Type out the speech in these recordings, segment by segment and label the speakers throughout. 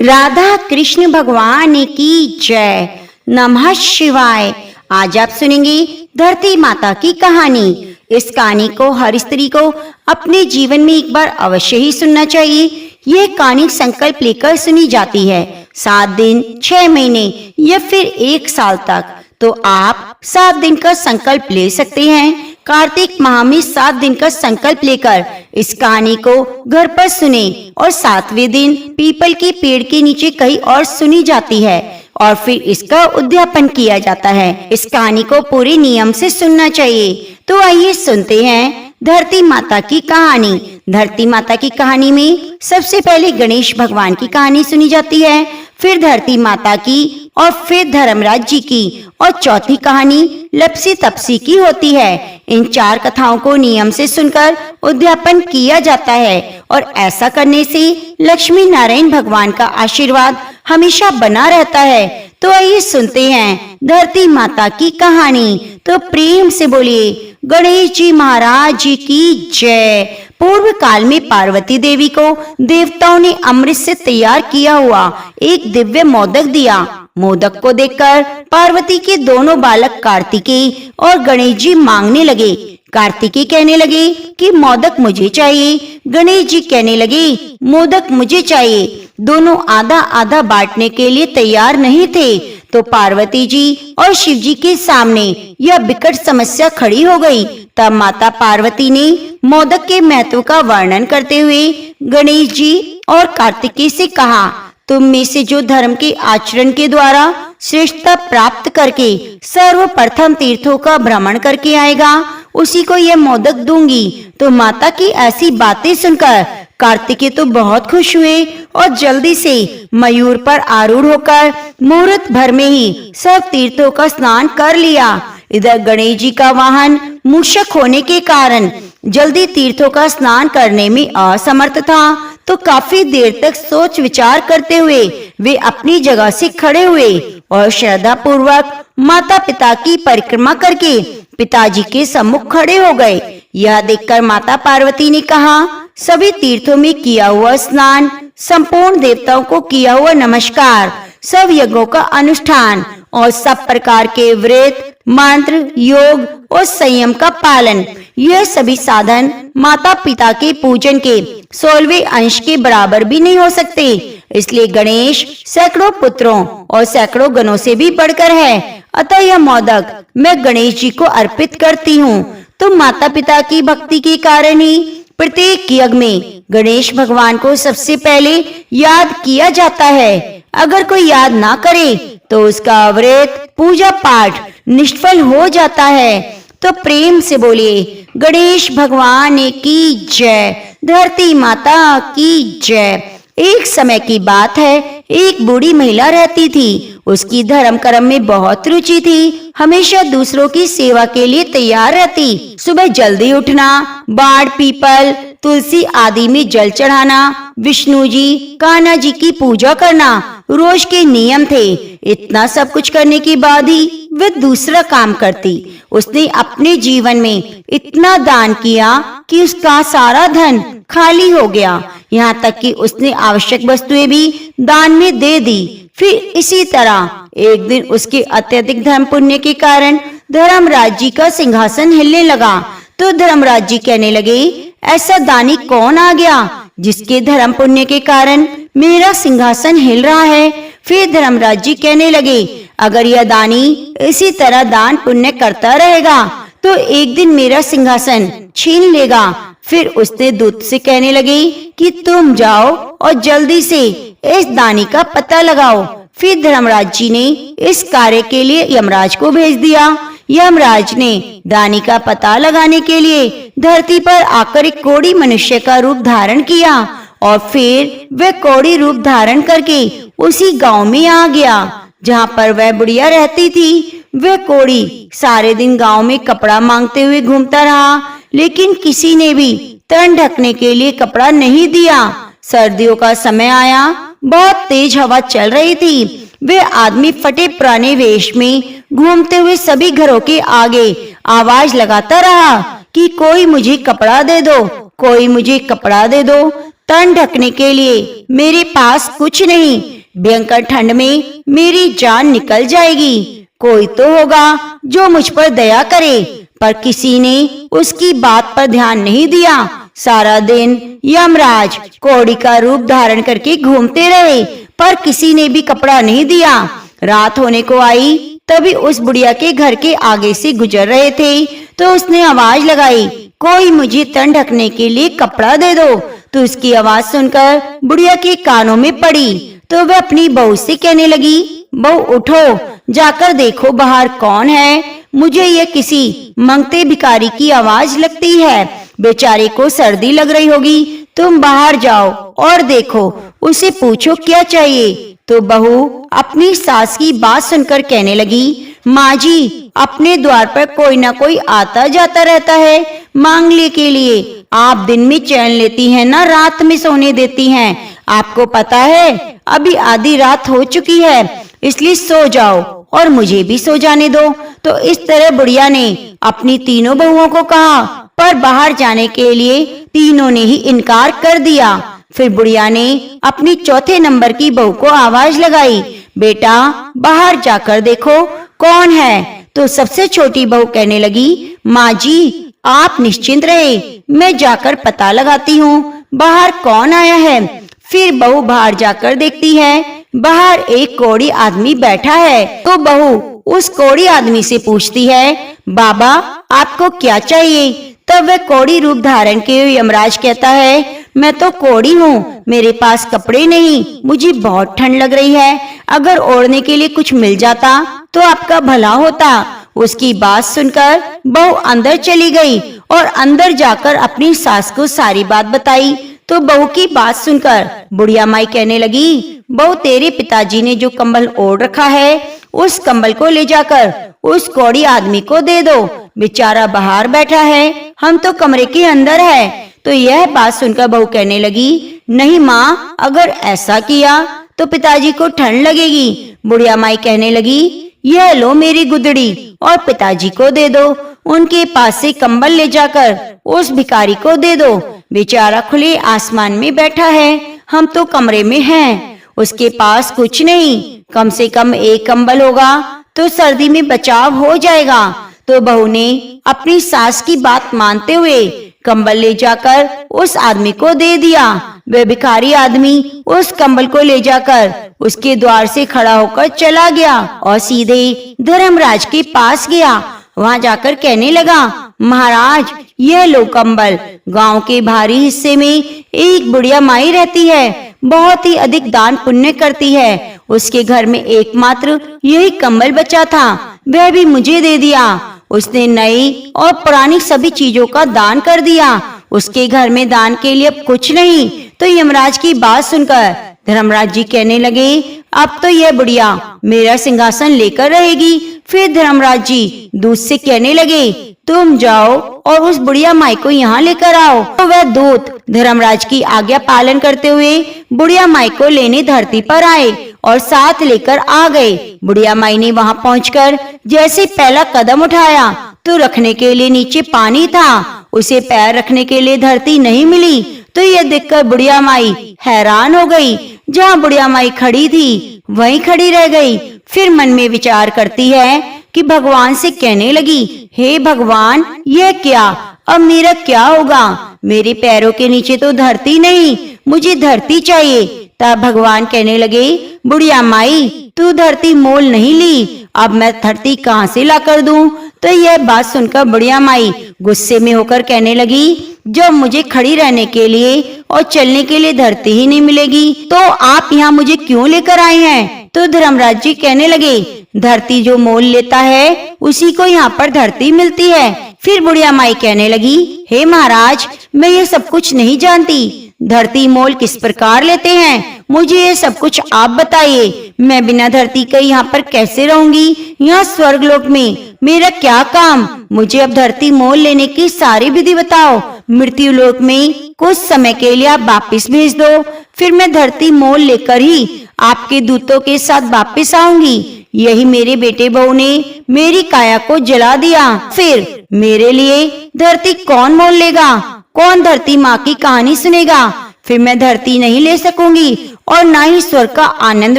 Speaker 1: राधा कृष्ण भगवान की जय। नमः शिवाय। आज आप सुनेंगे धरती माता की कहानी। इस कहानी को हर स्त्री को अपने जीवन में एक बार अवश्य ही सुनना चाहिए। यह कहानी संकल्प लेकर सुनी जाती है। 7 दिन, 6 महीने या फिर 1 साल तक तो आप 7 दिन का संकल्प ले सकते हैं। कार्तिक माह में 7 दिन का संकल्प लेकर इस कहानी को घर पर सुने और 7वें दिन पीपल के पेड़ के नीचे कहीं और सुनी जाती है और फिर इसका उद्यापन किया जाता है। इस कहानी को पूरे नियम से सुनना चाहिए। तो आइए सुनते हैं धरती माता की कहानी। धरती माता की कहानी में सबसे पहले गणेश भगवान की कहानी सुनी जाती है, फिर धरती माता की और फिर धर्मराज जी की और चौथी कहानी लपसी तपसी की होती है। इन 4 कथाओं को नियम से सुनकर उद्यापन किया जाता है और ऐसा करने से लक्ष्मी नारायण भगवान का आशीर्वाद हमेशा बना रहता है। तो आइए सुनते हैं धरती माता की कहानी। तो प्रेम से बोलिए गणेश जी महाराज जी की जय। पूर्व काल में पार्वती देवी को देवताओं ने अमृत से तैयार किया हुआ एक दिव्य मोदक दिया। मोदक को देखकर पार्वती के दोनों बालक कार्तिकेय और गणेश जी मांगने लगे। कार्तिकेय कहने लगे कि मोदक मुझे चाहिए, गणेश जी कहने लगे मोदक मुझे चाहिए। दोनों आधा आधा बांटने के लिए तैयार नहीं थे। तो पार्वती जी और शिव जी के सामने यह विकट समस्या खड़ी हो गई। तब माता पार्वती ने मोदक के महत्व का वर्णन करते हुए गणेश जी और कार्तिकेय से कहा, तुम में से जो धर्म के आचरण के द्वारा श्रेष्ठता प्राप्त करके सर्वप्रथम तीर्थों का भ्रमण करके आएगा, उसी को यह मोदक दूंगी। तो माता की ऐसी बातें सुनकर कार्तिकेय तो बहुत खुश हुए और जल्दी से मयूर पर आरूढ़ होकर मुहूर्त भर में ही सब तीर्थों का स्नान कर लिया। इधर गणेश जी का वाहन मूषक होने के कारण जल्दी तीर्थों का स्नान करने में असमर्थ था। तो काफी देर तक सोच विचार करते हुए वे अपनी जगह से खड़े हुए और श्रद्धा पूर्वक माता पिता की परिक्रमा करके पिताजी के सम्मुख खड़े हो गए। यह देखकर माता पार्वती ने कहा, सभी तीर्थों में किया हुआ स्नान, संपूर्ण देवताओं को किया हुआ नमस्कार, सब यज्ञों का अनुष्ठान और सब प्रकार के व्रत, मंत्र, योग और संयम का पालन, यह सभी साधन माता पिता के पूजन के 16वें अंश के बराबर भी नहीं हो सकते। इसलिए गणेश सैकड़ों पुत्रों और सैकड़ों गणों से भी बढ़कर है। अतः यह मोदक मैं गणेश जी को अर्पित करती हूँ। तो माता पिता की भक्ति के कारण ही प्रत्येक यज्ञ में गणेश भगवान को सबसे पहले याद किया जाता है। अगर कोई याद ना करे तो उसका व्रत, पूजा पाठ निष्फल हो जाता है। तो प्रेम से बोलिए गणेश भगवान की जय, धरती माता की जय। एक समय की बात है, एक बूढ़ी महिला रहती थी। उसकी धर्म कर्म में बहुत रुचि थी, हमेशा दूसरों की सेवा के लिए तैयार रहती। सुबह जल्दी उठना, बाड़, पीपल, तुलसी आदि में जल चढ़ाना, विष्णु जी, कान्हा जी की पूजा करना रोज के नियम थे। इतना सब कुछ करने के बाद ही वह दूसरा काम करती। उसने अपने जीवन में इतना दान किया कि उसका सारा धन खाली हो गया। यहाँ तक कि उसने आवश्यक वस्तुएं भी दान में दे दी। फिर इसी तरह एक दिन उसके अत्यधिक धर्म पुण्य के कारण धर्मराज जी का सिंहासन हिलने लगा। तो धर्मराज जी कहने लगे, ऐसा दानी कौन आ गया जिसके धर्म पुण्य के कारण मेरा सिंहासन हिल रहा है। फिर धर्मराज जी कहने लगे, अगर यह दानी इसी तरह दान पुण्य करता रहेगा तो एक दिन मेरा सिंहासन छीन लेगा। फिर उसने दूत से कहने लगे कि तुम जाओ और जल्दी से इस दानी का पता लगाओ। फिर धर्मराज जी ने इस कार्य के लिए यमराज को भेज दिया। यमराज ने दानी का पता लगाने के लिए धरती पर आकर एक कोढ़ी मनुष्य का रूप धारण किया और फिर वह कोढ़ी रूप धारण करके उसी गांव में आ गया जहां पर वह बुढ़िया रहती थी। वह कोढ़ी सारे दिन गांव में कपड़ा मांगते हुए घूमता रहा, लेकिन किसी ने भी तन ढकने के लिए कपड़ा नहीं दिया। सर्दियों का समय आया, बहुत तेज हवा चल रही थी। वे आदमी फटे पुराने वेश में घूमते हुए सभी घरों के आगे आवाज लगाता रहा कि कोई मुझे कपड़ा दे दो, कोई मुझे कपड़ा दे दो। तन ढकने के लिए मेरे पास कुछ नहीं। भयंकर ठंड में मेरी जान निकल जाएगी। कोई तो होगा जो मुझ पर दया करे, पर किसी ने उसकी बात पर ध्यान नहीं दिया। सारा दिन यमराज कौड़ी का रूप धारण करके घूमते रहे, पर किसी ने भी कपड़ा नहीं दिया। रात होने को आई, तभी उस बुढ़िया के घर के आगे से गुजर रहे थे, तो उसने आवाज लगाई, कोई मुझे तन ढकने के लिए कपड़ा दे दो। तो उसकी आवाज सुनकर बुढ़िया के कानों में पड़ी, तो वह अपनी बहू से कहने लगी, बहू उठो, जाकर देखो बाहर कौन है। मुझे ये किसी मंगते भिखारी की आवाज लगती है। बेचारे को सर्दी लग रही होगी, तुम बाहर जाओ और देखो, उसे पूछो क्या चाहिए। तो बहू अपनी सास की बात सुनकर कहने लगी, माँ जी, अपने द्वार पर कोई ना कोई आता जाता रहता है मांगने के लिए। आप दिन में चैन लेती हैं ना, रात में सोने देती हैं। आपको पता है अभी आधी रात हो चुकी है, इसलिए सो जाओ और मुझे भी सो जाने दो। तो इस तरह बुढ़िया ने अपनी तीनों बहुओं को कहा, पर बाहर जाने के लिए तीनों ने ही इनकार कर दिया। फिर बुढ़िया ने अपनी चौथे नंबर की बहू को आवाज लगाई, बेटा बाहर जाकर देखो कौन है। तो सबसे छोटी बहू कहने लगी, माँ जी आप निश्चिंत रहे, मैं जाकर पता लगाती हूँ बाहर कौन आया है। फिर बहू बाहर जाकर देखती है, बाहर एक कोढ़ी आदमी बैठा है। तो बहू उस कोढ़ी आदमी से पूछती है, बाबा आपको क्या चाहिए। तब वह कोढ़ी रूप धारण के यमराज कहता है, मैं तो कोढ़ी हूँ, मेरे पास कपड़े नहीं, मुझे बहुत ठंड लग रही है, अगर ओढ़ने के लिए कुछ मिल जाता तो आपका भला होता। उसकी बात सुनकर बहू अंदर चली गई और अंदर जाकर अपनी सास को सारी बात बताई। तो बहू की बात सुनकर बुढ़िया माई कहने लगी, बहू तेरे पिताजी ने जो कंबल ओढ़ रखा है, उस कंबल को ले जाकर उस कोढ़ी आदमी को दे दो, बेचारा बाहर बैठा है, हम तो कमरे के अंदर है। तो यह बात सुनकर बहू कहने लगी, नहीं माँ, अगर ऐसा किया तो पिताजी को ठंड लगेगी। बुढ़िया माई कहने लगी, यह लो मेरी गुदड़ी और पिताजी को दे दो, उनके पास से कंबल ले जाकर उस भिखारी को दे दो, बेचारा खुले आसमान में बैठा है, हम तो कमरे में हैं, उसके पास कुछ नहीं, कम से कम एक कंबल होगा तो सर्दी में बचाव हो जाएगा। तो बहू ने अपनी सास की बात मानते हुए कंबल ले जाकर उस आदमी को दे दिया। वह भिखारी आदमी उस कंबल को ले जाकर उसके द्वार से खड़ा होकर चला गया और सीधे धर्मराज के पास गया। वहां जाकर कहने लगा, महाराज यह लो कंबल। गांव के भारी हिस्से में एक बुढ़िया माई रहती है, बहुत ही अधिक दान पुण्य करती है। उसके घर में एकमात्र यही कंबल बचा था, वह भी मुझे दे दिया। उसने नई और पुरानी सभी चीजों का दान कर दिया, उसके घर में दान के लिए अब कुछ नहीं। तो यमराज की बात सुनकर धर्मराज जी कहने लगे, अब तो यह बुढ़िया मेरा सिंहासन लेकर रहेगी। फिर धर्मराज जी दूत से कहने लगे, तुम जाओ और उस बुढ़िया माई को यहाँ लेकर आओ। तो वह दूत धर्मराज की आज्ञा पालन करते हुए बुढ़िया माई को लेने धरती पर आए और साथ लेकर आ गए। बुढ़िया माई ने वहां पहुंचकर जैसे पहला कदम उठाया तो रखने के लिए नीचे पानी था, उसे पैर रखने के लिए धरती नहीं मिली। तो यह देखकर बुढ़िया माई हैरान हो गई, जहाँ बुढ़िया माई खड़ी थी वहीं खड़ी रह गई। फिर मन में विचार करती है कि भगवान से कहने लगी, हे भगवान यह क्या, अब मेरा क्या होगा, मेरे पैरों के नीचे तो धरती नहीं, मुझे धरती चाहिए। तब भगवान कहने लगे, बुढ़िया माई तू धरती मोल नहीं ली, अब मैं धरती कहाँ से ला कर दूं। तो यह बात सुनकर बुढ़िया माई गुस्से में होकर कहने लगी, जब मुझे खड़ी रहने के लिए और चलने के लिए धरती ही नहीं मिलेगी तो आप यहाँ मुझे क्यों लेकर आए हैं। तो धर्मराज जी कहने लगे, धरती जो मोल लेता है उसी को यहाँ पर धरती मिलती है। फिर बुढ़िया माई कहने लगी, हे महाराज मैं ये सब कुछ नहीं जानती, धरती मोल किस प्रकार लेते हैं, मुझे ये सब कुछ आप बताइए। मैं बिना धरती के यहाँ पर कैसे रहूंगी, यहाँ स्वर्गलोक में मेरा क्या काम, मुझे अब धरती मोल लेने की सारी विधि बताओ। मृत्यु लोक में कुछ समय के लिए आप वापिस भेज दो, फिर मैं धरती मोल लेकर ही आपके दूतों के साथ वापिस आऊंगी। यही मेरे बेटे बहू ने मेरी काया को जला दिया, फिर मेरे लिए धरती कौन मोल लेगा, कौन धरती माँ की कहानी सुनेगा। फिर मैं धरती नहीं ले सकूंगी और ना ही स्वर्ग का आनंद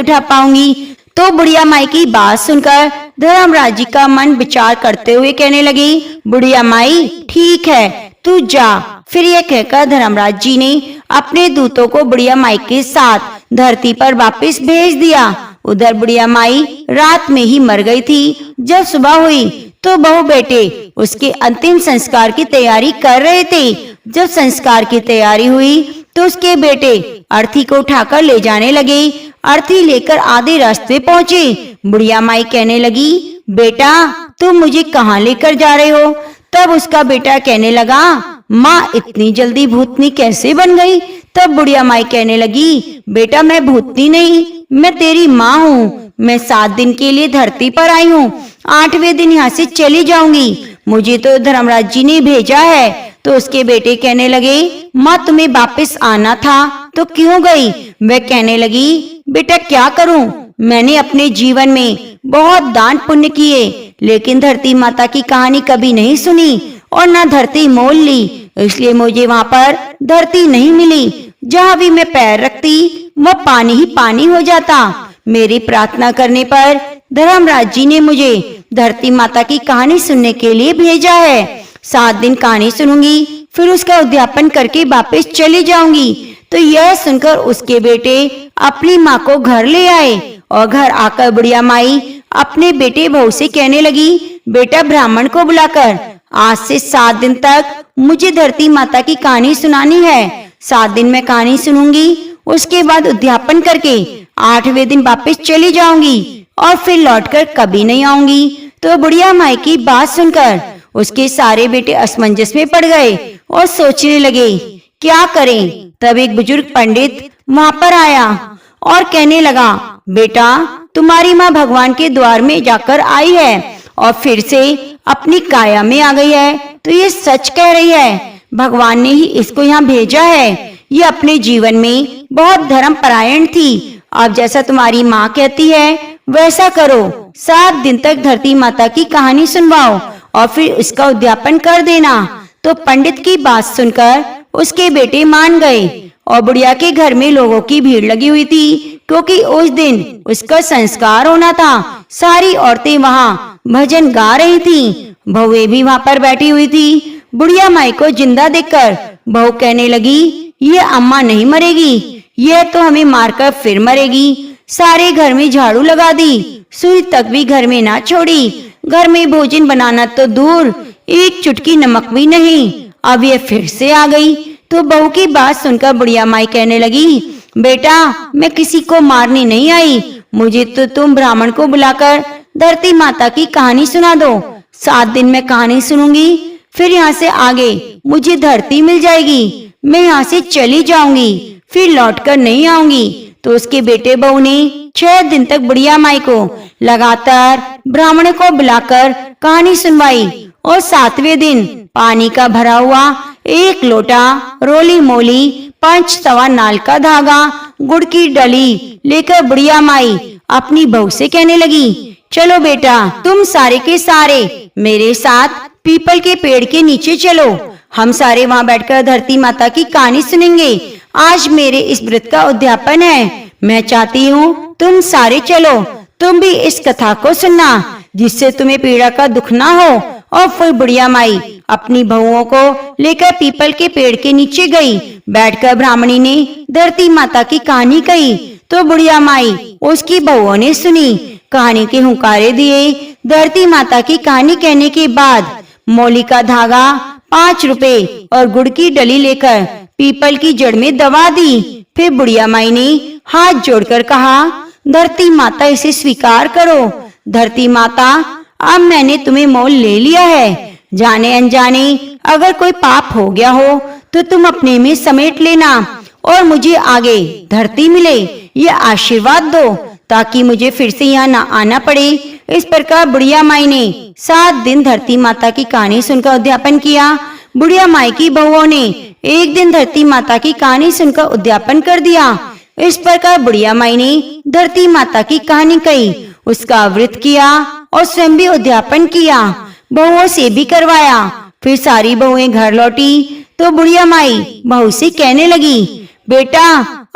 Speaker 1: उठा पाऊंगी। तो बुढ़िया माई की बात सुनकर धर्मराज जी का मन विचार करते हुए कहने लगी, बुढ़िया माई ठीक है, तू जा। फिर यह कहकर धर्मराज जी ने अपने दूतों को बुढ़िया माई के साथ धरती पर वापस भेज दिया। उधर बुढ़िया माई रात में ही मर गई थी। जब सुबह हुई तो बहू बेटे उसके अंतिम संस्कार की तैयारी कर रहे थे। जब संस्कार की तैयारी हुई तो उसके बेटे अर्थी को उठाकर ले जाने लगे। अर्थी लेकर आधे रास्ते पहुँचे। बुढ़िया माई कहने लगी, बेटा तुम मुझे कहाँ लेकर जा रहे हो? तब उसका बेटा कहने लगा, माँ इतनी जल्दी भूतनी कैसे बन गई? तब बुढ़िया माई कहने लगी, बेटा मैं भूतनी नहीं, मैं तेरी माँ हूँ। मैं 7 दिन के लिए धरती पर आई हूँ, 8वें दिन यहाँ से चली जाऊंगी। मुझे तो धर्मराज जी ने भेजा है। तो उसके बेटे कहने लगे, माँ तुम्हें वापस आना था तो क्यों गई? वह कहने लगी, बेटा क्या करूं, मैंने अपने जीवन में बहुत दान पुण्य किए, लेकिन धरती माता की कहानी कभी नहीं सुनी और ना धरती मोल ली, इसलिए मुझे वहाँ पर धरती नहीं मिली। जहाँ भी मैं पैर रखती वह पानी ही पानी हो जाता। मेरी प्रार्थना करने पर धर्मराज जी ने मुझे धरती माता की कहानी सुनने के लिए भेजा है। 7 दिन कहानी सुनूंगी, फिर उसका उद्यापन करके वापस चली जाऊंगी। तो यह सुनकर उसके बेटे अपनी माँ को घर ले आए और घर आकर बुढ़िया माई अपने बेटे बहू से कहने लगी, बेटा ब्राह्मण को बुलाकर आज से 7 दिन तक मुझे धरती माता की कहानी सुनानी है। 7 दिन में कहानी सुनूंगी, उसके बाद उद्यापन करके 8वें दिन वापस चली जाऊंगी और फिर लौटकर कभी नहीं आऊंगी। तो बुढ़िया माई की बात सुनकर उसके सारे बेटे असमंजस में पड़ गए और सोचने लगे क्या करें। तब एक बुजुर्ग पंडित वहां पर आया और कहने लगा, बेटा तुम्हारी माँ भगवान के द्वार में जाकर आई है और फिर से अपनी काया में आ गई है। तो ये सच कह रही है, भगवान ने ही इसको यहाँ भेजा है। ये अपने जीवन में बहुत धर्मपरायण थी। अब जैसा तुम्हारी माँ कहती है वैसा करो, 7 दिन तक धरती माता की कहानी सुनवाओ और फिर इसका उद्यापन कर देना। तो पंडित की बात सुनकर उसके बेटे मान गए और बुढ़िया के घर में लोगों की भीड़ लगी हुई थी, क्योंकि उस दिन उसका संस्कार होना था। सारी औरतें वहाँ भजन गा रही थीं, बहुएं भी वहाँ पर बैठी हुई थी। बुढ़िया माई को जिंदा देखकर बहू कहने लगी, ये अम्मा नहीं मरेगी, यह तो हमें मारकर फिर मरेगी। सारे घर में झाड़ू लगा दी, सुई तक भी घर में ना छोड़ी। घर में भोजन बनाना तो दूर, एक चुटकी नमक भी नहीं। अब ये फिर से आ गई। तो बहू की बात सुनकर बुढ़िया माई कहने लगी, बेटा मैं किसी को मारने नहीं आई, मुझे तो तुम ब्राह्मण को बुलाकर धरती माता की कहानी सुना दो। 7 दिन में कहानी सुनूंगी, फिर यहाँ से आगे मुझे धरती मिल जाएगी, मैं यहाँ से चली जाऊंगी, फिर लौटकर नहीं आऊंगी। तो उसके बेटे बहू ने 6 दिन तक बुढ़िया माई को लगातार ब्राह्मण को बुलाकर कहानी सुनवाई और 7वें दिन पानी का भरा हुआ 1 लोटा रोली मोली 5 तवा नाल का धागा गुड़ की डली लेकर बुढ़िया माई अपनी बहू से कहने लगी, चलो बेटा तुम सारे के सारे मेरे साथ पीपल के पेड़ के नीचे चलो, हम सारे वहाँ बैठकर धरती माता की कहानी सुनेंगे। आज मेरे इस व्रत का उद्यापन है, मैं चाहती हूँ तुम सारे चलो, तुम भी इस कथा को सुनना जिससे तुम्हें पीड़ा का दुख ना हो। और फिर बुढ़िया माई अपनी बहुओं को लेकर पीपल के पेड़ के नीचे गई। बैठकर ब्राह्मणी ने धरती माता की कहानी कही। तो बुढ़िया माई उसकी बहुओं ने सुनी, कहानी के हुंकारे दिए। धरती माता की कहानी कहने के बाद मौली का धागा 5 रुपए और गुड़ की डली लेकर पीपल की जड़ में दबा दी। फिर बुढ़िया माई ने हाथ जोड़कर कहा, धरती माता इसे स्वीकार करो। धरती माता अब मैंने तुम्हें मोल ले लिया है, जाने अनजाने अगर कोई पाप हो गया हो तो तुम अपने में समेट लेना और मुझे आगे धरती मिले, ये आशीर्वाद दो ताकि मुझे फिर से यहाँ ना आना पड़े। इस प्रकार बुढ़िया माई ने 7 दिन धरती माता की कहानी सुनकर उद्यापन किया। बुढ़िया माई की बहुओं ने 1 दिन धरती माता की कहानी सुनकर उद्यापन कर दिया। इस प्रकार बुढ़िया माई ने धरती माता की कहानी कही, उसका व्रत किया और स्वयं भी उद्यापन किया, बहुओं से भी करवाया। फिर सारी बहुएं घर लौटी तो बुढ़िया माई बहू से कहने लगी, बेटा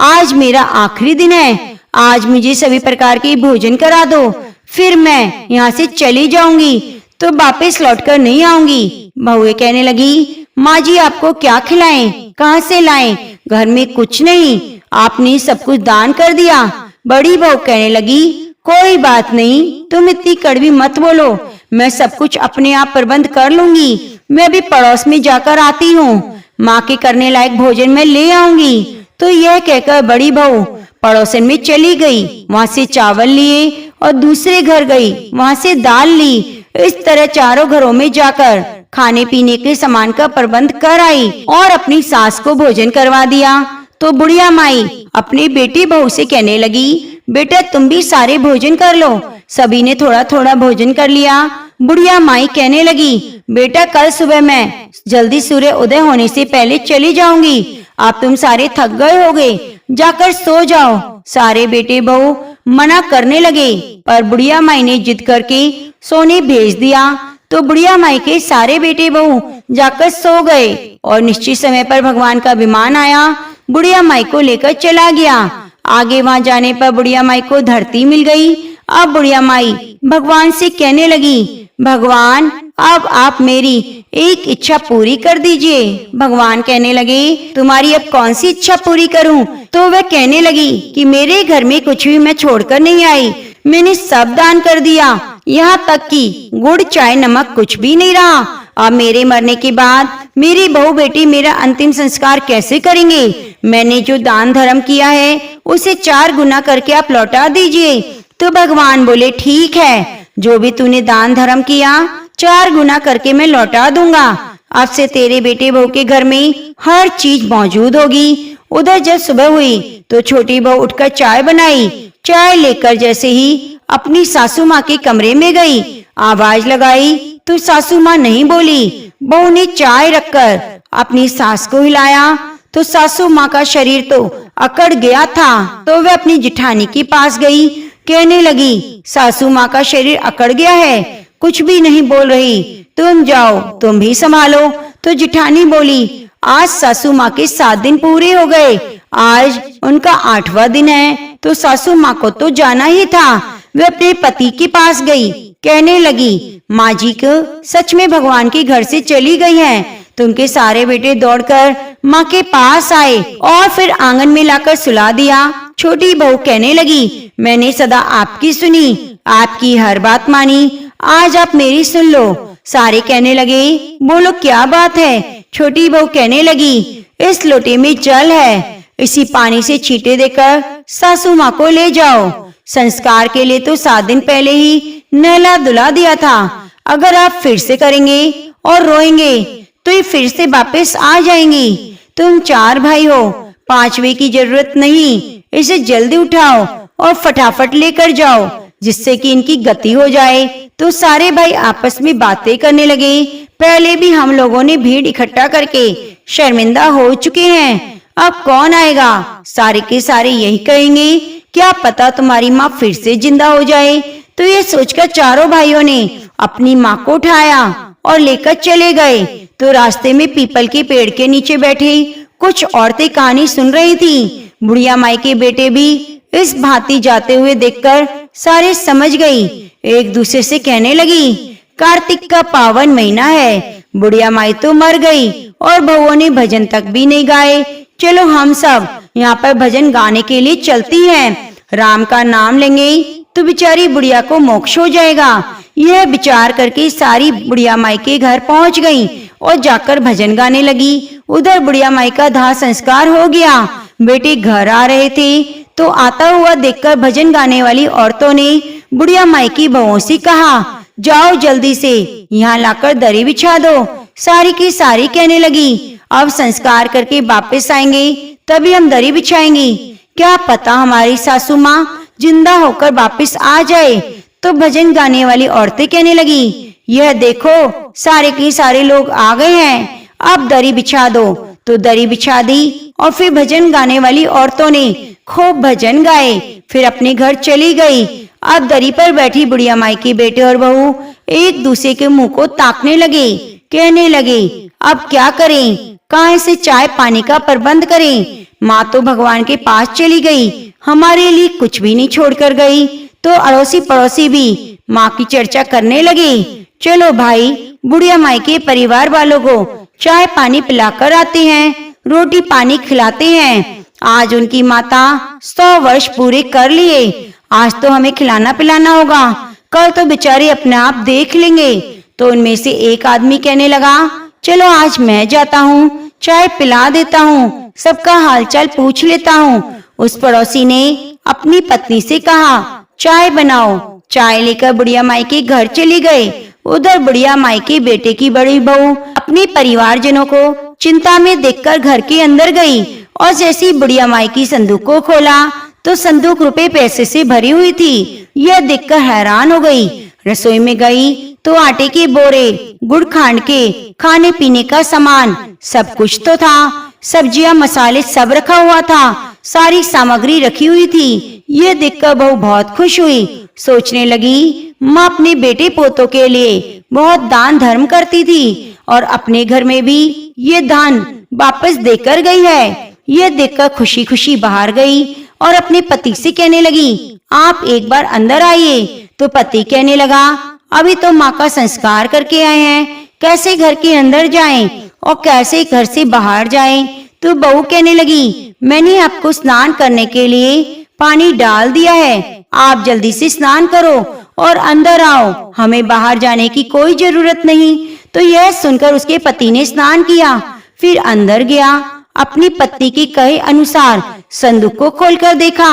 Speaker 1: आज मेरा आखिरी दिन है, आज मुझे सभी प्रकार के भोजन करा दो, फिर मैं यहाँ से चली जाऊंगी तो वापस लौटकर नहीं आऊंगी। बहुएं कहने लगी, माँ जी आपको क्या खिलाएं, कहाँ से लाएं, घर में कुछ नहीं, आपने सब कुछ दान कर दिया। बड़ी बहू कहने लगी, कोई बात नहीं, तुम इतनी कड़वी मत बोलो, मैं सब कुछ अपने आप प्रबंध कर लूंगी। मैं भी पड़ोस में जाकर आती हूँ, माँ के करने लायक भोजन मैं ले आऊंगी। तो यह कहकर बड़ी बहू पड़ोसन में चली गई, वहाँ से चावल लिए और दूसरे घर गई, वहाँ से दाल ली। इस तरह चारों घरों में जाकर खाने पीने के सामान का प्रबंध कर आई और अपनी सास को भोजन करवा दिया। तो बुढ़िया माई अपनी बेटी बहू से कहने लगी, बेटा तुम भी सारे भोजन कर लो। सभी ने थोड़ा थोड़ा भोजन कर लिया। बुढ़िया माई कहने लगी, बेटा कल सुबह मैं जल्दी सूर्य उदय होने से पहले चली जाऊंगी, आप तुम सारे थक गए होगे, जाकर सो जाओ। सारे बेटे बहू मना करने लगे, पर बुढ़िया माई ने जिद करके सोने भेज दिया। तो बुढ़िया माई के सारे बेटे बहू जाकर सो गए और निश्चित समय पर भगवान का विमान आया, बुढ़िया माई को लेकर चला गया। आगे वहां जाने पर बुढ़िया माई को धरती मिल गई। अब बुढ़िया माई भगवान से कहने लगी, भगवान अब आप मेरी एक इच्छा पूरी कर दीजिए। भगवान कहने लगे, तुम्हारी अब कौन सी इच्छा पूरी करूं? तो वह कहने लगी कि मेरे घर में कुछ भी मैं छोड़कर नहीं आई, मैंने सब दान कर दिया, यहाँ तक कि गुड़ चाय नमक कुछ भी नहीं रहा। अब मेरे मरने के बाद मेरी बहू बेटी मेरा अंतिम संस्कार कैसे करेंगे? मैंने जो दान धर्म किया है उसे 4 गुना करके आप लौटा दीजिए। तो भगवान बोले, ठीक है, जो भी तूने दान धर्म किया 4 गुना करके मैं लौटा दूंगा। अब से तेरे बेटे बहू के घर में हर चीज मौजूद होगी। उधर जब सुबह हुई तो छोटी बहू उठकर चाय बनाई। चाय लेकर जैसे ही अपनी सासू माँ के कमरे में गई, आवाज लगाई तो सासू माँ नहीं बोली। बहू ने चाय रखकर अपनी सास को हिलाया तो सासू माँ का शरीर तो अकड़ गया था। तो वह अपनी जिठानी के पास गई, कहने लगी, सासू माँ का शरीर अकड़ गया है, कुछ भी नहीं बोल रही, तुम जाओ तुम भी संभालो। तो जिठानी बोली, आज सासू माँ के 7 दिन पूरे हो गए, आज उनका 8वां दिन है, तो सासू माँ को तो जाना ही था। वह अपने पति के पास गई, कहने लगी, माँ जी को सच में भगवान के घर से चली गई हैं। तो उनके सारे बेटे दौड़कर माँ के पास आए और फिर आंगन में लाकर सुला दिया। छोटी बहू कहने लगी, मैंने सदा आपकी सुनी, आपकी हर बात मानी, आज आप मेरी सुन लो। सारे कहने लगे, बोलो क्या बात है? छोटी बहू कहने लगी, इस लोटे में जल है, इसी पानी से छींटे देकर सासू माँ को ले जाओ। संस्कार के लिए तो 7 दिन पहले ही नहला धुला दिया था, अगर आप फिर से करेंगे और रोएंगे तो ये फिर से वापस आ जाएंगी। तुम 4 भाई हो, 5वें की जरूरत नहीं, इसे जल्दी उठाओ और फटाफट लेकर जाओ, जिससे कि इनकी गति हो जाए। तो सारे भाई आपस में बातें करने लगे, पहले भी हम लोगों ने भीड़ इकट्ठा करके शर्मिंदा हो चुके हैं, अब कौन आएगा? सारे के सारे यही कहेंगे, क्या पता तुम्हारी माँ फिर से जिंदा हो जाए। तो ये सोचकर चारों भाइयों ने अपनी माँ को उठाया और लेकर चले गए। तो रास्ते में पीपल के पेड़ के नीचे बैठे कुछ औरतें कहानी सुन रही थीं। बुढ़िया माई के बेटे भी इस भांति जाते हुए देखकर सारे समझ गई, एक दूसरे से कहने लगी, कार्तिक का पावन महीना है, बुढ़िया माई तो मर गई और बहुओं ने भजन तक भी नहीं गाए, चलो हम सब यहाँ पर भजन गाने के लिए चलती हैं, राम का नाम लेंगे तो बेचारी बुढ़िया को मोक्ष हो जाएगा। यह विचार करके सारी बुढ़िया माई के घर पहुँच गई और जाकर भजन गाने लगी। उधर बुढ़िया माई का दाह संस्कार हो गया। बेटे घर आ रहे थे तो आता हुआ देखकर भजन गाने वाली औरतों ने बुढ़िया माई की बहुओं से कहा, जाओ जल्दी से यहाँ लाकर दरी बिछा दो। सारी की सारी कहने लगी, अब संस्कार करके वापस आएंगे तभी हम दरी बिछाएंगे, क्या पता हमारी सासू माँ जिंदा होकर वापस आ जाए। तो भजन गाने वाली औरतें कहने लगी, यह देखो सारे के सारे लोग आ गए हैं, अब दरी बिछा दो। तो दरी बिछा दी और फिर भजन गाने वाली औरतों ने खूब भजन गाए, फिर अपने घर चली गई। अब दरी पर बैठी बुढ़िया माई के बेटे और बहू एक दूसरे के मुंह को ताकने लगे, कहने लगे, अब क्या करें, कहाँ से चाय पानी का प्रबंध करें। माँ तो भगवान के पास चली गई, हमारे लिए कुछ भी नहीं छोड़कर गई। तो अड़ोसी पड़ोसी भी माँ की चर्चा करने लगे। चलो भाई, बुढ़िया माई के परिवार वालों को चाय पानी पिलाकर आते हैं, रोटी पानी खिलाते हैं। आज उनकी माता 100 वर्ष पूरे कर लिए, आज तो हमें खिलाना पिलाना होगा, कल तो बेचारे अपने आप देख लेंगे। तो उनमें से एक आदमी कहने लगा, चलो आज मैं जाता हूँ, चाय पिला देता हूँ, सबका हालचाल पूछ लेता हूँ। उस पड़ोसी ने अपनी पत्नी से कहा, चाय बनाओ। चाय लेकर बुढ़िया माई के घर चली गए। उधर बुढ़िया माई के बेटे की बड़ी बहू अपने परिवारजनों को चिंता में देखकर घर के अंदर गई और जैसी बुढ़िया माई की संदूक को खोला तो संदूक रुपए पैसे से भरी हुई थी। यह देखकर हैरान हो गई। रसोई में गई तो आटे के बोरे, गुड़ खांड के, खाने पीने का सामान सब कुछ तो था। सब्जियां मसाले सब रखा हुआ था, सारी सामग्री रखी हुई थी। ये देखकर बहू बहुत खुश हुई। सोचने लगी, माँ अपने बेटे पोतों के लिए बहुत दान धर्म करती थी और अपने घर में भी ये दान वापस देकर गई है। ये देखकर खुशी खुशी बाहर गई और अपने पति से कहने लगी, आप एक बार अंदर आइए। तो पति कहने लगा, अभी तो माँ का संस्कार करके आए हैं, कैसे घर के अंदर जाएं और कैसे घर से बाहर जाएं। तो बहू कहने लगी, मैंने आपको स्नान करने के लिए पानी डाल दिया है, आप जल्दी से स्नान करो और अंदर आओ, हमें बाहर जाने की कोई जरूरत नहीं। तो यह सुनकर उसके पति ने स्नान किया, फिर अंदर गया। अपनी पत्नी के कहे अनुसार संदूक को खोलकर देखा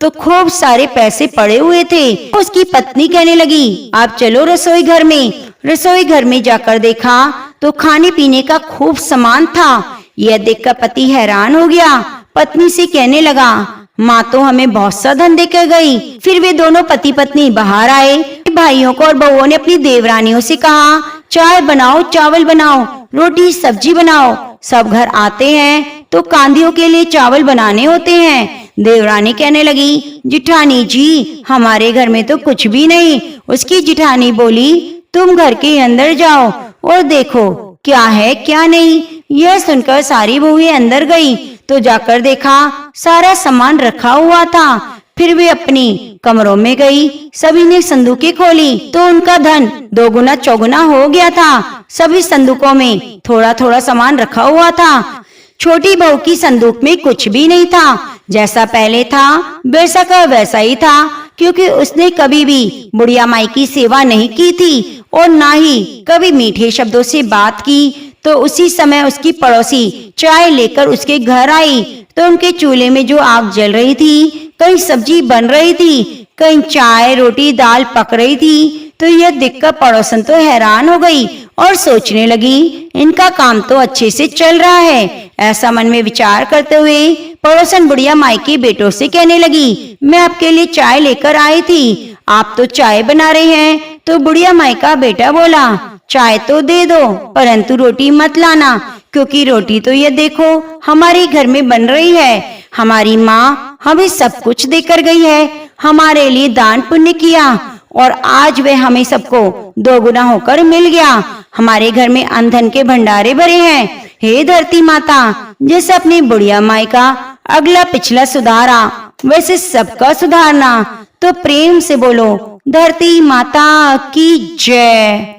Speaker 1: तो खूब सारे पैसे पड़े हुए थे। उसकी पत्नी कहने लगी, आप चलो रसोई घर में। रसोई घर में जाकर देखा तो खाने पीने का खूब सामान था। यह देखकर पति हैरान हो गया। पत्नी से कहने लगा, माँ तो हमें बहुत सा धन देकर गई। फिर वे दोनों पति पत्नी बाहर आए। भाइयों को और बहुओं ने अपनी देवरानियों से कहा, चाय बनाओ, चावल बनाओ, रोटी सब्जी बनाओ। सब घर आते हैं तो कांधियों के लिए चावल बनाने होते हैं। देवरानी कहने लगी, जिठानी जी, हमारे घर में तो कुछ भी नहीं। उसकी जिठानी बोली, तुम घर के अंदर जाओ और देखो क्या है क्या नहीं। यह सुनकर सारी बहुएं अंदर गई तो जाकर देखा सारा सामान रखा हुआ था। फिर वे अपनी कमरों में गई, सभी ने संदूकें खोली तो उनका धन दोगुना चौगुना हो गया था। सभी संदूकों में थोड़ा थोड़ा सामान रखा हुआ था। छोटी बहू की संदूक में कुछ भी नहीं था, जैसा पहले था वैसा का वैसा ही था, क्योंकि उसने कभी भी बुढ़िया माई की सेवा नहीं की थी और ना ही कभी मीठे शब्दों से बात की। तो उसी समय उसकी पड़ोसी चाय लेकर उसके घर आई तो उनके चूल्हे में जो आग जल रही थी, कहीं सब्जी बन रही थी, कहीं चाय रोटी दाल पक रही थी। तो यह देखकर पड़ोसन तो हैरान हो गई और सोचने लगी, इनका काम तो अच्छे से चल रहा है। ऐसा मन में विचार करते हुए पड़ोसन बुढ़िया माई के बेटों से कहने लगी, मैं आपके लिए चाय लेकर आई थी, आप तो चाय बना रहे हैं। तो बुढ़िया माई का बेटा बोला, चाय तो दे दो परंतु रोटी मत लाना, क्योंकि रोटी तो ये देखो हमारे घर में बन रही है। हमारी माँ हमें सब कुछ देकर गई है, हमारे लिए दान पुण्य किया और आज वे हमें सबको दोगुना होकर मिल गया। हमारे घर में अन्न धन के भंडारे भरे हैं। हे धरती माता, जैसे अपनी बुढ़िया माई का अगला पिछला सुधारा वैसे सबका सुधारना। तो प्रेम से बोलो, धरती माता की जय।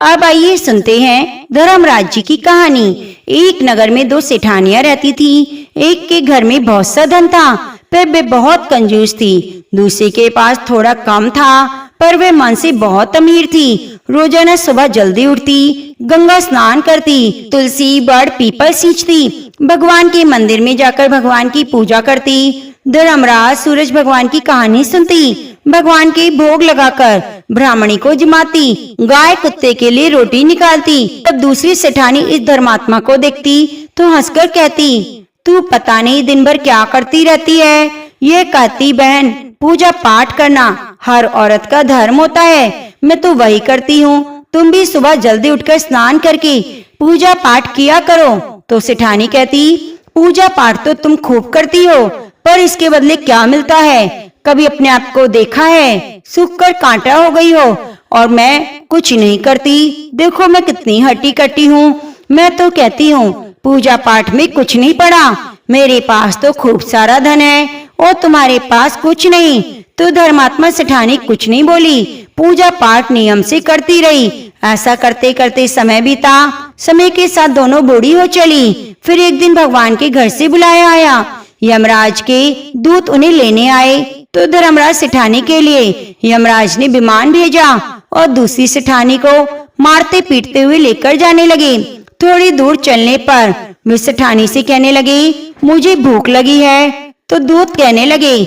Speaker 1: अब आइए सुनते हैं धर्मराज जी की कहानी। एक नगर में 2 सेठानियां रहती थी। एक के घर में बहुत सा धन था पर वे बहुत कंजूस थी। दूसरे के पास थोड़ा कम था पर वे मन से बहुत अमीर थी। रोजाना सुबह जल्दी उठती, गंगा स्नान करती, तुलसी बड़ पीपल सींचती, भगवान के मंदिर में जाकर भगवान की पूजा करती। धर्मराज सूरज भगवान की कहानी सुनती, भगवान के भोग लगाकर ब्राह्मणी को जिमाती, गाय कुत्ते के लिए रोटी निकालती। तब दूसरी सेठानी इस धर्मात्मा को देखती तो हंसकर कहती, तू पता नहीं दिन भर क्या करती रहती है। ये कहती, बहन पूजा पाठ करना हर औरत का धर्म होता है, मैं तो वही करती हूँ। तुम भी सुबह जल्दी उठकर स्नान करके पूजा पाठ किया करो। तो सेठानी कहती, पूजा पाठ तो तुम खूब करती हो पर इसके बदले क्या मिलता है? कभी अपने आप को देखा है? सूख कर कांटा हो गई हो और मैं कुछ नहीं करती। देखो मैं कितनी हट्टी कट्टी हूँ, मैं तो कहती हूँ पूजा पाठ में कुछ नहीं पड़ा, मेरे पास तो खूब सारा धन है और तुम्हारे पास कुछ नहीं। तो धर्मात्मा सेठानी कुछ नहीं बोली, पूजा पाठ नियम से करती रही। ऐसा करते करते समय बीता। समय के साथ दोनों बूढ़ी हो चली। फिर एक दिन भगवान के घर से बुलाया आया। यमराज के दूत उन्हें लेने आए तो धर्मराज सेठानी के लिए यमराज ने विमान भेजा और दूसरी सेठानी को मारते पीटते हुए लेकर जाने लगे। थोड़ी दूर चलने पर वे सेठानी से कहने लगे, मुझे भूख लगी है। तो दूत कहने लगे,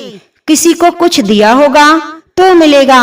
Speaker 1: किसी को कुछ दिया होगा तो मिलेगा।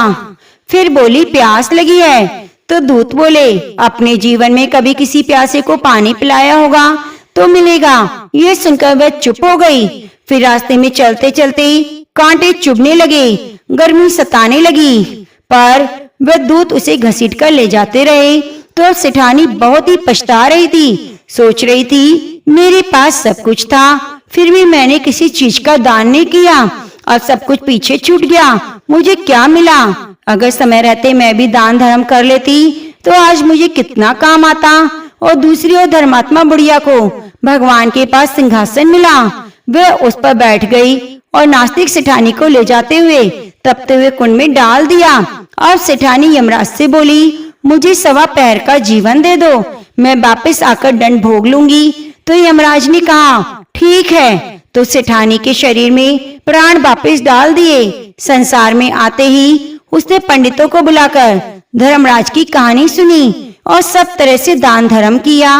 Speaker 1: फिर बोली, प्यास लगी है। तो दूत बोले, अपने जीवन में कभी किसी प्यासे को पानी पिलाया होगा तो मिलेगा। ये सुनकर वह चुप हो गई। फिर रास्ते में चलते चलते कांटे चुभने लगे, गर्मी सताने लगी, पर वह दूत उसे घसीट कर ले जाते रहे। तो सेठानी बहुत ही पछता रही थी। सोच रही थी, मेरे पास सब कुछ था, फिर भी मैंने किसी चीज का दान नहीं किया और सब कुछ पीछे छूट गया। मुझे क्या मिला? अगर समय रहते मैं भी दान धर्म कर लेती तो आज मुझे कितना काम आता। और दूसरी ओर धर्मात्मा बुढ़िया को भगवान के पास सिंहासन मिला। वह उस पर बैठ गई और नास्तिक सेठानी को ले जाते हुए तपते हुए कुंड में डाल दिया। अब सेठानी यमराज से बोली, मुझे 1.25 पैर का जीवन दे दो, मैं वापस आकर दंड भोग लूंगी। तो यमराज ने कहा, ठीक है। तो सेठानी के शरीर में प्राण वापस डाल दिए। संसार में आते ही उसने पंडितों को बुलाकर धर्मराज की कहानी सुनी और सब तरह से दान धर्म किया।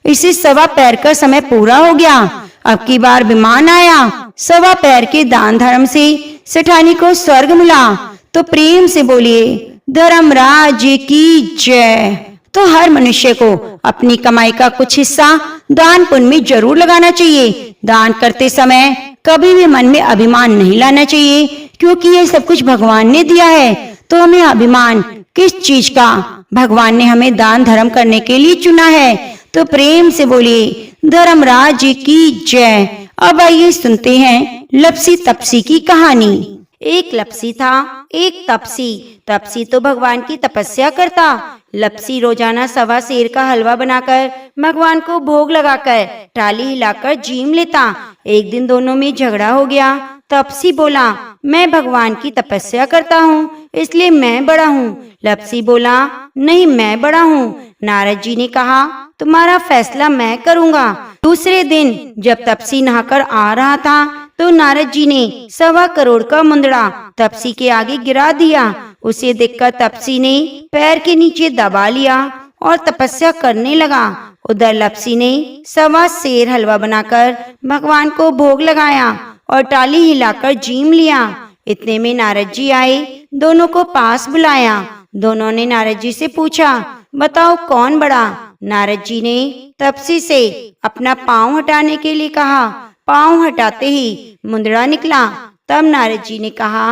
Speaker 1: इसे 1.25 पैर का समय पूरा हो गया। अब की बार विमान आया। 1.25 पैर के दान धर्म से सेठानी को स्वर्ग मिला। तो प्रेम से बोलिए, धर्मराज की जय। तो हर मनुष्य को अपनी कमाई का कुछ हिस्सा दान पुण्य में जरूर लगाना चाहिए। दान करते समय कभी भी मन में अभिमान नहीं लाना चाहिए, क्योंकि ये सब कुछ भगवान ने दिया है। तो हमें अभिमान किस चीज का? भगवान ने हमें दान धर्म करने के लिए चुना है। तो प्रेम से बोलिए, धर्मराज की जय। अब आइए सुनते हैं लपसी तपसी की कहानी। एक लपसी था, एक तपसी। तपसी तो भगवान की तपस्या करता। लपसी रोजाना 1.25 सेर का हलवा बनाकर भगवान को भोग लगाकर टाली हिलाकर जीम लेता। एक दिन दोनों में झगड़ा हो गया। तपसी बोला, मैं भगवान की तपस्या करता हूँ, इसलिए मैं बड़ा हूँ। लपसी बोला, नहीं, मैं बड़ा हूँ। नारद जी ने कहा, तुम्हारा फैसला मैं करूँगा। दूसरे दिन जब तपसी नहाकर आ रहा था तो नारद जी ने 1.25 करोड़ का मुंदड़ा तपसी के आगे गिरा दिया। उसे देखकर तपसी ने पैर के नीचे दबा लिया और तपस्या करने लगा। उधर लपसी ने 1.25 सेर हलवा बनाकर भगवान को भोग लगाया और टाली हिलाकर जीम लिया। इतने में नारद जी आए, दोनों को पास बुलाया। दोनों ने नारद जी से पूछा, बताओ कौन बड़ा? नारद जी ने तपसी से अपना पाँव हटाने के लिए कहा। पाँव हटाते ही मुंदड़ा निकला। तब नारद जी ने कहा,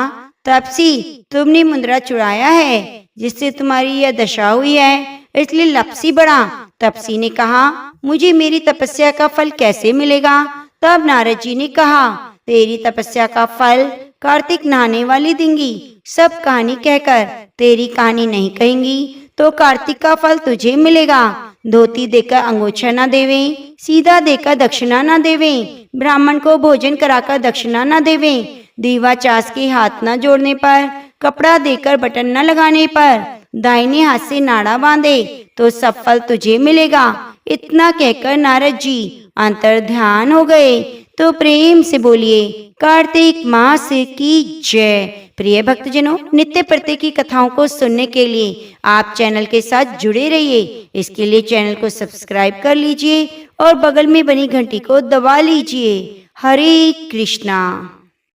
Speaker 1: तपसी, तुमने मुंदड़ा चुराया है, जिससे तुम्हारी यह दशा हुई है, इसलिए लपसी बड़ा। तपसी ने कहा, मुझे मेरी तपस्या का फल कैसे मिलेगा? तब नारद जी ने कहा, तेरी तपस्या का फल कार्तिक नहाने वाली देंगी। सब कहानी कहकर तेरी कहानी नहीं कहेंगी तो कार्तिक का फल तुझे मिलेगा। धोती देकर अंगोछा न देवें, सीधा देकर दक्षिणा न देवें, ब्राह्मण को भोजन कराकर दक्षिणा न देवें, दीवा चास के हाथ न जोड़ने पर, कपड़ा देकर बटन न लगाने पर, दाहिने हाथ से नाड़ा बांधे तो सब फल तुझे मिलेगा। इतना कहकर नारद जी अंतर ध्यान हो गए। तो प्रेम से बोलिए, कार्तिक मास की जय। प्रिय भक्तजनों, नित्य प्रत्येक की कथाओं को सुनने के लिए आप चैनल के साथ जुड़े रहिए। इसके लिए चैनल को सब्सक्राइब कर लीजिए और बगल में बनी घंटी को दबा लीजिए। हरे कृष्णा।